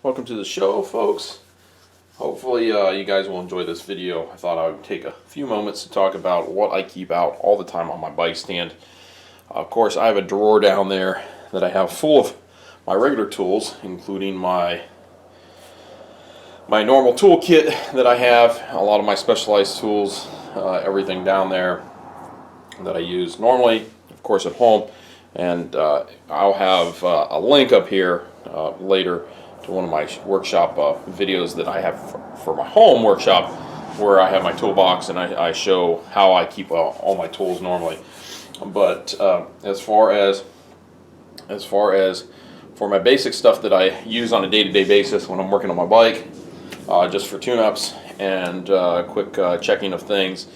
Welcome to the show, folks. Hopefully you guys will enjoy this video. I thought I would take a few moments to talk about what I keep out all the time on my bike stand. Of course, I have a drawer down there that I have full of my regular tools, including my normal toolkit that I have, a lot of my specialized tools, everything down there that I use normally, of course, at home. And I'll have a link up here later to one of my workshop videos that I have for my home workshop, where I have my toolbox and I show how I keep all my tools normally. But as far as for my basic stuff that I use on a day-to-day basis when I'm working on my bike, just for tune-ups and quick checking of things,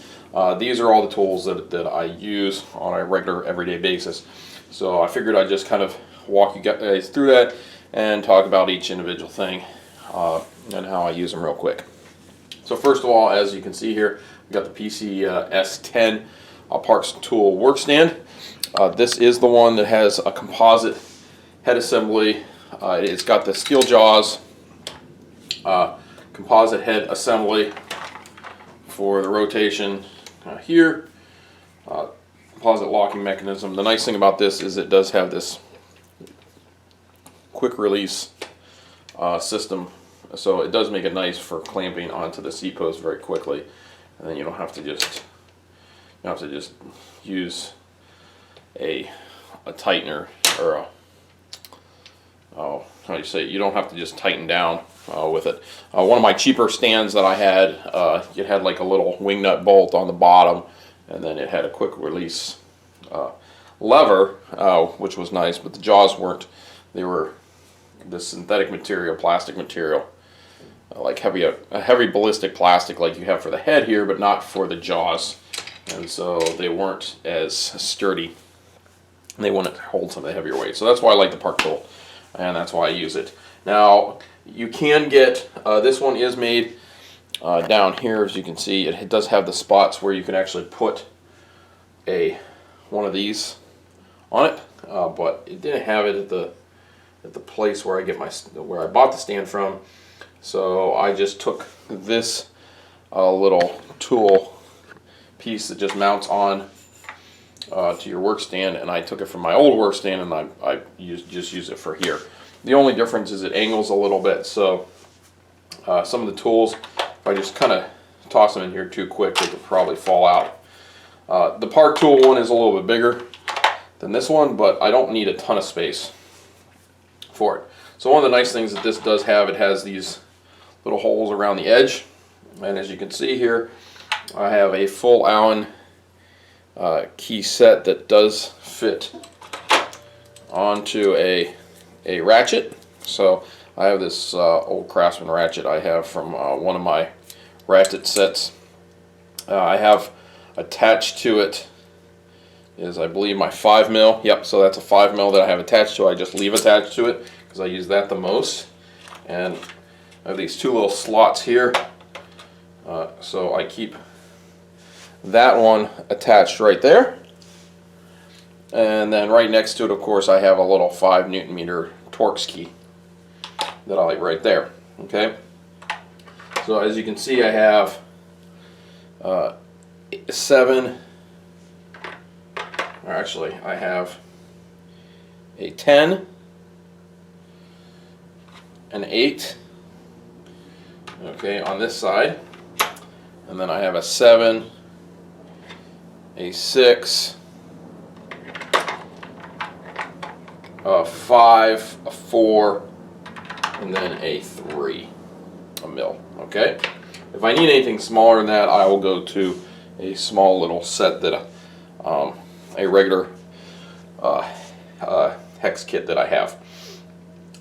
these are all the tools that I use on a regular everyday basis. So I figured I'd just kind of walk you guys through that and talk about each individual thing and how I use them real quick. So first of all, as you can see here, we got the PC S10 Parks Tool work stand. This is the one that has a composite head assembly. It's got the steel jaws, composite head assembly for the rotation here, composite locking mechanism. The nice thing about this is it does have this quick release system, so it does make it nice for clamping onto the seat post very quickly, and then you don't have to just use a tightener or a how do you say it? You don't have to just tighten down with it. One of my cheaper stands that I had, it had like a little wing nut bolt on the bottom, and then it had a quick release lever, which was nice, but the jaws weren't. They were this synthetic material, plastic material, like a heavy ballistic plastic like you have for the head here, but not for the jaws, and so they weren't as sturdy. They wouldn't hold some of the heavier weight. So that's why I like the Park Tool, and that's why I use it. Now you can get this one is made down here, as you can see. It does have the spots where you can actually put one of these on it, but it didn't have it at the place where I bought the stand from. So I just took this little tool piece that just mounts on to your work stand, and I took it from my old work stand, and I just use it for here. The only difference is it angles a little bit, so some of the tools, if I just kind of toss them in here too quick, they could probably fall out. The Park Tool one is a little bit bigger than this one, but I don't need a ton of space for it. So one of the nice things that this does have, it has these little holes around the edge, and as you can see here, I have a full Allen key set that does fit onto a ratchet. So I have this old Craftsman ratchet I have from one of my ratchet sets. I have attached to it is, I believe, my 5mm. Yep, so that's a 5mm that I have attached to it. I just leave attached to it because I use that the most. And I have these two little slots here, so I keep that one attached right there. And then right next to it, of course, I have a little 5Nm Torx key that I like right there. Okay, so as you can see, I have 7, or actually I have a 10, an 8, okay, on this side, and then I have a 7, a 6, a 5, a 4, and then a 3 mil. Okay, if I need anything smaller than that, I will go to a small little set that a regular hex kit that I have.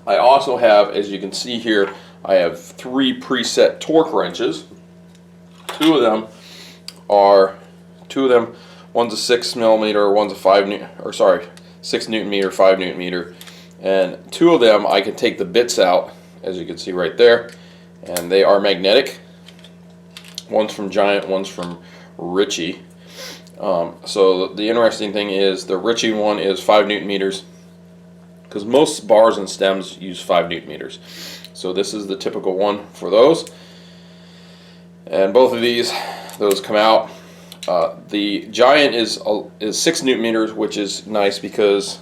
I also have, as you can see here, I have 3 preset torque wrenches. Two of them, one's a 6mm, one's a 6Nm, 5Nm, and 2 of them I can take the bits out, as you can see right there, and they are magnetic. One's from Giant, one's from Ritchey. So the interesting thing is the Ritchey one is 5 Nm, because most bars and stems use 5 Nm. So this is the typical one for those. And both of those come out. The Giant is 6 Newton meters, which is nice because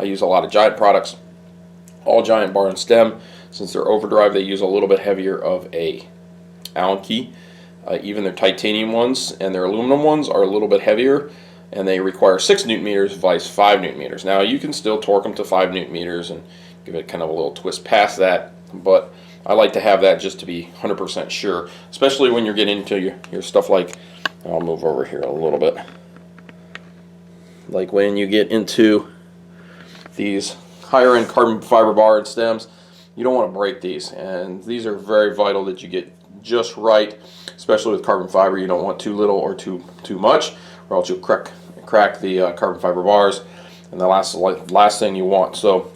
I use a lot of Giant products. All Giant bar and stem, since they're overdrive, they use a little bit heavier of a Allen key. Even their titanium ones and their aluminum ones are a little bit heavier, and they require 6 Newton meters, vice 5 Newton meters. Now you can still torque them to 5 Newton meters and give it kind of a little twist past that, but I like to have that just to be 100% sure, especially when you're getting into your stuff like, I'll move over here a little bit, like when you get into these higher end carbon fiber bar and stems, you don't want to break these, and these are very vital that you get just right, especially with carbon fiber. You don't want too little or too much, or else you'll crack the carbon fiber bars, and the last thing you want. So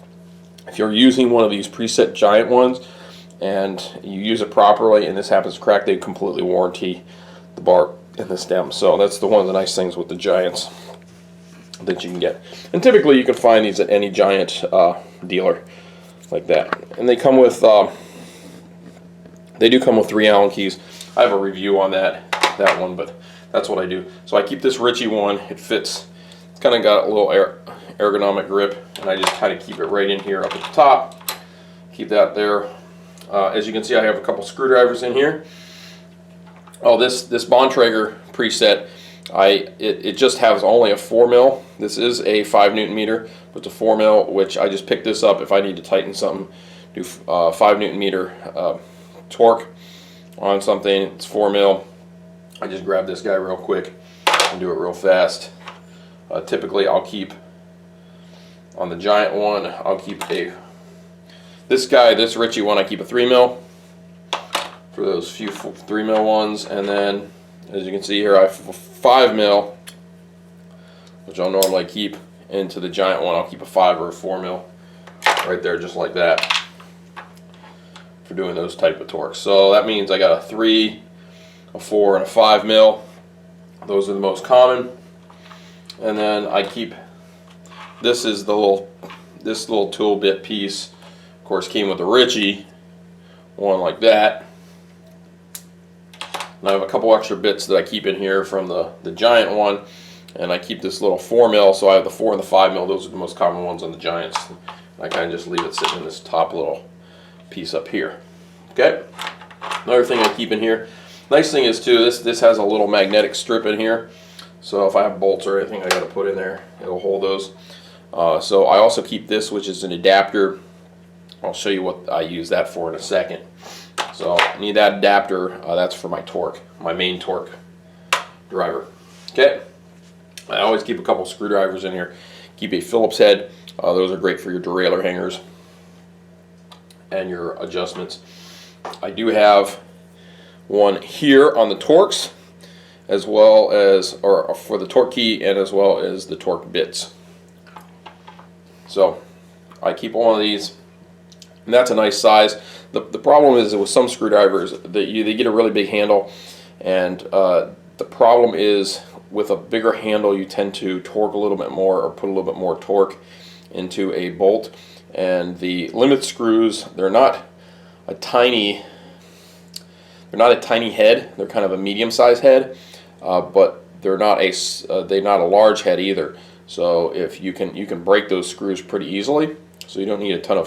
if you're using one of these preset Giant ones and you use it properly and this happens to crack, they completely warranty the bar and the stem. So that's one of the nice things with the Giants that you can get. And typically you can find these at any Giant dealer like that. And they come with they do come with 3 Allen keys. I have a review on that one, but that's what I do. So I keep this Ritchie one. It fits. It's kind of got a little ergonomic grip, and I just kind of keep it right in here up at the top. Keep that there. As you can see, I have a couple screwdrivers in here. Oh, this Bontrager preset, it just has only a 4 mil. This is a 5 Newton meter, but it's a 4 mil, which I just pick this up if I need to tighten something. Do 5 Newton meter torque on something. It's 4 mil. I just grab this guy real quick and do it real fast. Typically, I'll keep on the Giant one. I'll keep this Ritchie one. I keep a 3 mil. For those few 3 mil ones, and then as you can see here I have a 5 mil, which I'll normally keep. Into the Giant one I'll keep a 5 or a 4 mil right there, just like that, for doing those type of torques. So that means I got a 3, a 4, and a 5 mil. Those are the most common. And then I keep, this little tool bit piece, of course, came with the Ritchie one like that. And I have a couple extra bits that I keep in here from the Giant one, and I keep this little 4 mil, so I have the 4 and the 5 mil. Those are the most common ones on the Giants. And I kind of just leave it sitting in this top little piece up here. Okay. Another thing I keep in here. Nice thing is too, this has a little magnetic strip in here, so if I have bolts or anything I got to put in there, it'll hold those. So I also keep this, which is an adapter. I'll show you what I use that for in a second. So I need that adapter. That's for my torque, my main torque driver. Okay. I always keep a couple screwdrivers in here. Keep a Phillips head. Those are great for your derailleur hangers and your adjustments. I do have one here on the Torx, as well as, or for the torque key, and as well as the torque bits. So I keep one of these, and that's a nice size. The problem is that with some screwdrivers, they get a really big handle, and the problem is with a bigger handle you tend to torque a little bit more, or put a little bit more torque into a bolt. And the limit screws, they're not a tiny head. They're kind of a medium-sized head, but they're not a large head either. So if you can break those screws pretty easily. So you don't need a ton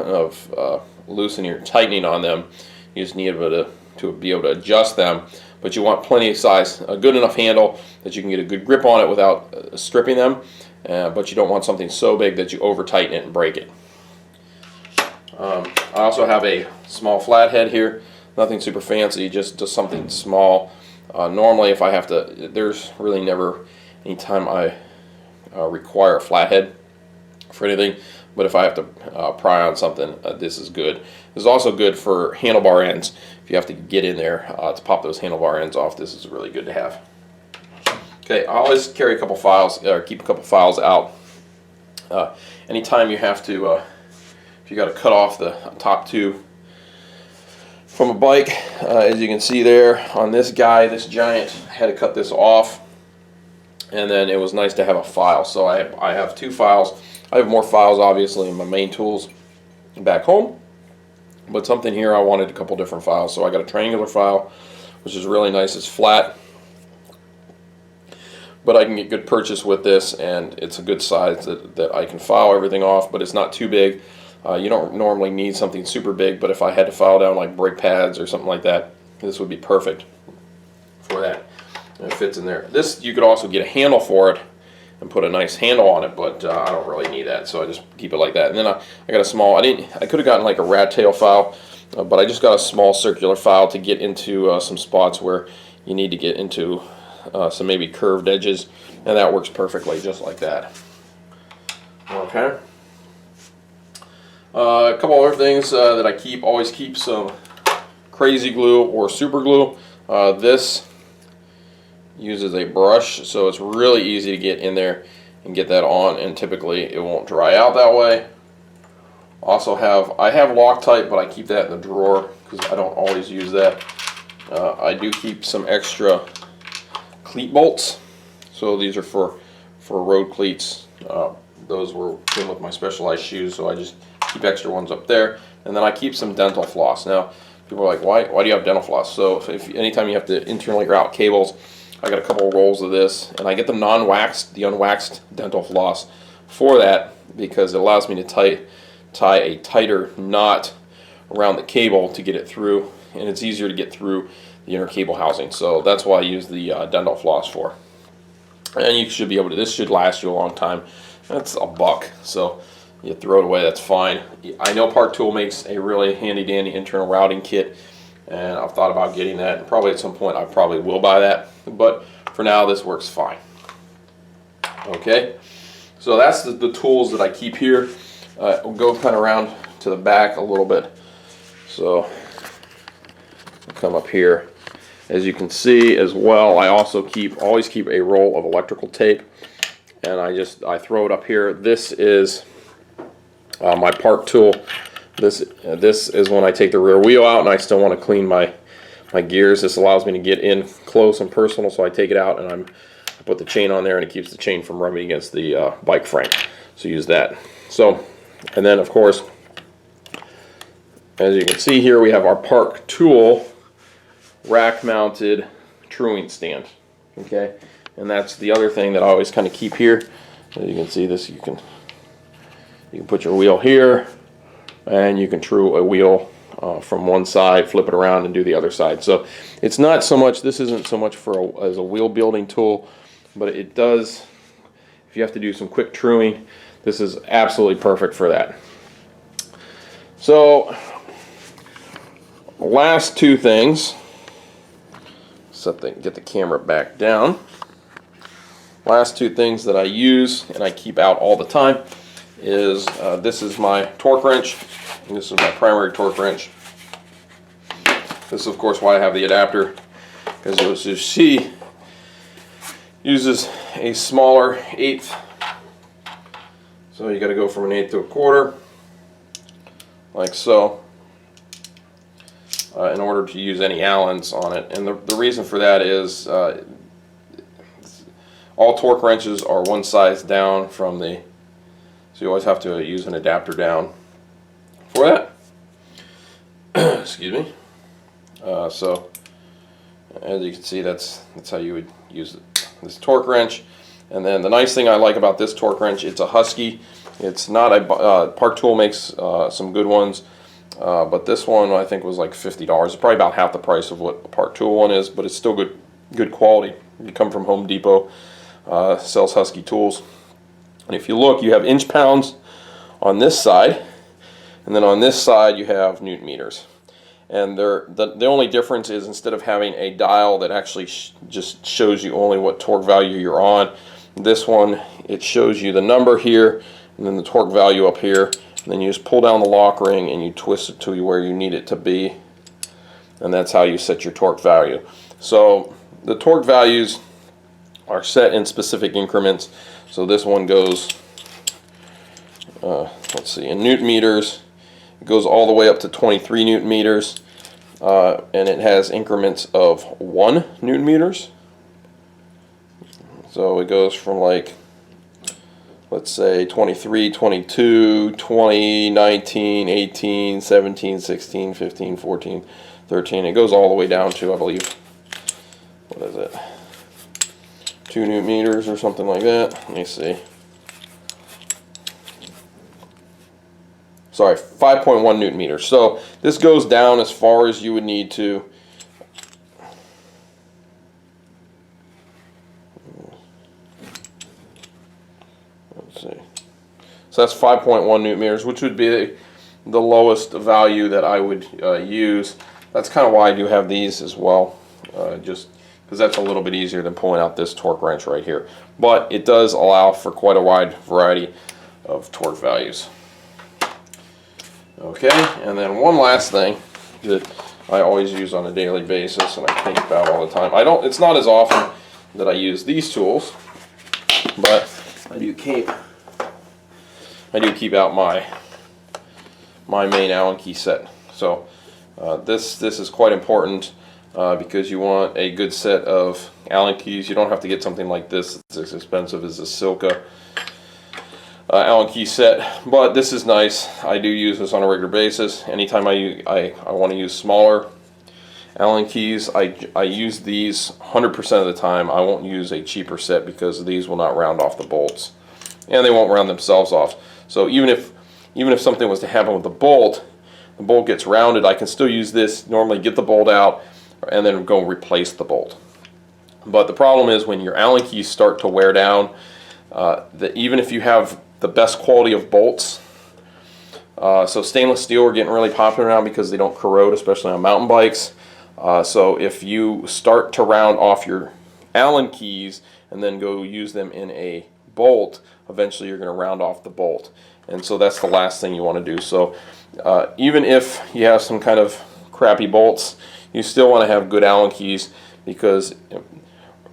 of loosening or tightening on them. You just need to be able to adjust them. But you want plenty of size, a good enough handle that you can get a good grip on it without stripping them. But you don't want something so big that you over tighten it and break it. I also have a small flathead here, nothing super fancy, just something small. Normally if I have to, there's really never any time I require a flathead for anything, but if I have to pry on something, this is good. This is also good for handlebar ends. If you have to get in there to pop those handlebar ends off, this is really good to have. Okay, I always carry a couple files, or keep a couple files out. Anytime you have to, if you got to cut off the top two from a bike, as you can see there on this guy, this Giant, I had to cut this off, and then it was nice to have a file. So I have two files. I have more files obviously in my main tools, back home. But something here, I wanted a couple different files. So I got a triangular file, which is really nice. It's flat, but I can get good purchase with this, and it's a good size that I can file everything off, but it's not too big. You don't normally need something super big, but if I had to file down like brake pads or something like that, this would be perfect for that. And it fits in there. This, you could also get a handle for it and put a nice handle on it, but I don't really need that, so I just keep it like that. And then I got a small, I could have gotten like a rat tail file, but I just got a small circular file to get into some spots where you need to get into some maybe curved edges, and that works perfectly just like that. Okay. A couple other things that I always keep some crazy glue or super glue. This uses a brush, so it's really easy to get in there and get that on, and typically it won't dry out that way. Also I have Loctite, but I keep that in the drawer because I don't always use that. I do keep some extra cleat bolts, so these are for road cleats. Those were in with my Specialized shoes, so I just keep extra ones up there. And then I keep some dental floss. Now people are like, why do you have dental floss? So if anytime you have to internally route cables, I got a couple of rolls of this, and I get the non-waxed, the unwaxed dental floss for that because it allows me to tie a tighter knot around the cable to get it through, and it's easier to get through the inner cable housing. So that's why I use the dental floss for. And you should be able to, this should last you a long time. That's $1, so you throw it away, that's fine. I know Park Tool makes a really handy dandy internal routing kit, and I've thought about getting that, and probably at some point I probably will buy that, but for now this works fine. Okay, so that's the tools that I keep here. We'll go kind of around to the back a little bit. So I'll come up here. As you can see as well, I also always keep a roll of electrical tape, and I throw it up here. This is my Park Tool. This is when I take the rear wheel out and I still want to clean my gears. This allows me to get in close and personal, so I take it out and I put the chain on there, and it keeps the chain from rubbing against the bike frame. So use that. So, and then of course, as you can see here, we have our Park Tool rack-mounted truing stand. Okay, and that's the other thing that I always kind of keep here. As you can see this, you can put your wheel here, and you can true a wheel from one side, flip it around, and do the other side. So it's not so much, this isn't so much as a wheel building tool, but it does, if you have to do some quick truing, this is absolutely perfect for that. So last two things, get the camera back down. Last two things that I use and I keep out all the time is this is my torque wrench. And this is my primary torque wrench. This is of course why I have the adapter, because as you see, uses a smaller 1/8. So you got to go from an 1/8 to a 1/4, like so, in order to use any Allens on it. And the reason for that is all torque wrenches are one size down from the, so you always have to use an adapter down for that. Excuse me. So as you can see, that's how you would use this torque wrench. And then the nice thing I like about this torque wrench, it's a Husky. It's not a Park Tool makes some good ones, but this one I think was like $50. It's probably about half the price of what a Park Tool one is, but it's still good quality. You come from Home Depot, sells Husky tools. And if you look, you have inch pounds on this side, and then on this side you have Newton meters. And the only difference is, instead of having a dial that actually just shows you only what torque value you're on, this one, it shows you the number here and then the torque value up here, and then you just pull down the lock ring and you twist it to where you need it to be, and that's how you set your torque value. So the torque values are set in specific increments. So this one goes, let's see, in Newton meters, it goes all the way up to 23 Newton meters, and it has increments of 1 Newton meters. So it goes from like let's say 23, 22, 20, 19, 18, 17, 16, 15, 14, 13. It goes all the way down to, I believe, what is it? 2 newton meters or something like that. Let me see. Sorry, 5.1 newton meters. So this goes down as far as you would need to. Let's see. So that's 5.1 newton meters, which would be the lowest value that I would use. That's kind of why I do have these as well, just because that's a little bit easier than pulling out this torque wrench right here. But it does allow for quite a wide variety of torque values. Okay, and then one last thing that I always use on a daily basis, and I think about all the time. It's not as often that I use these tools, but I do keep out my main Allen key set. So this is quite important because you want a good set of Allen keys. You don't have to get something like this. It's as expensive as a Silca Allen key set, but this is nice. I do use this on a regular basis. Anytime I want to use smaller Allen keys, I use these 100% of the time. I won't use a cheaper set because these will not round off the bolts, and they won't round themselves off. So even if something was to happen with the bolt gets rounded, I can still use this, normally get the bolt out, and then go replace the bolt. But the problem is when your Allen keys start to wear down, that even if you have the best quality of bolts, so stainless steel are getting really popular now because they don't corrode, especially on mountain bikes. So if you start to round off your Allen keys and then go use them in a bolt, eventually you're going to round off the bolt, and so that's the last thing you want to do. So even if you have some kind of crappy bolts, you still want to have good Allen keys, because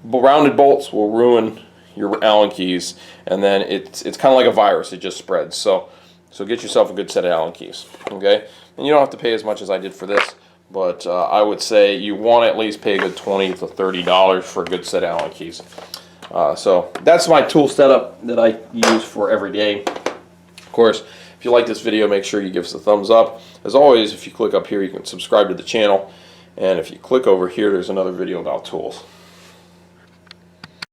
rounded bolts will ruin your Allen keys, and then it's kind of like a virus. It just spreads. So get yourself a good set of Allen keys, okay? And you don't have to pay as much as I did for this, but I would say you want to at least pay a good $20 to $30 for a good set of Allen keys. So that's my tool setup that I use for every day. Of course, if you like this video, make sure you give us a thumbs up. As always, if you click up here, you can subscribe to the channel, and if you click over here, there's another video about tools.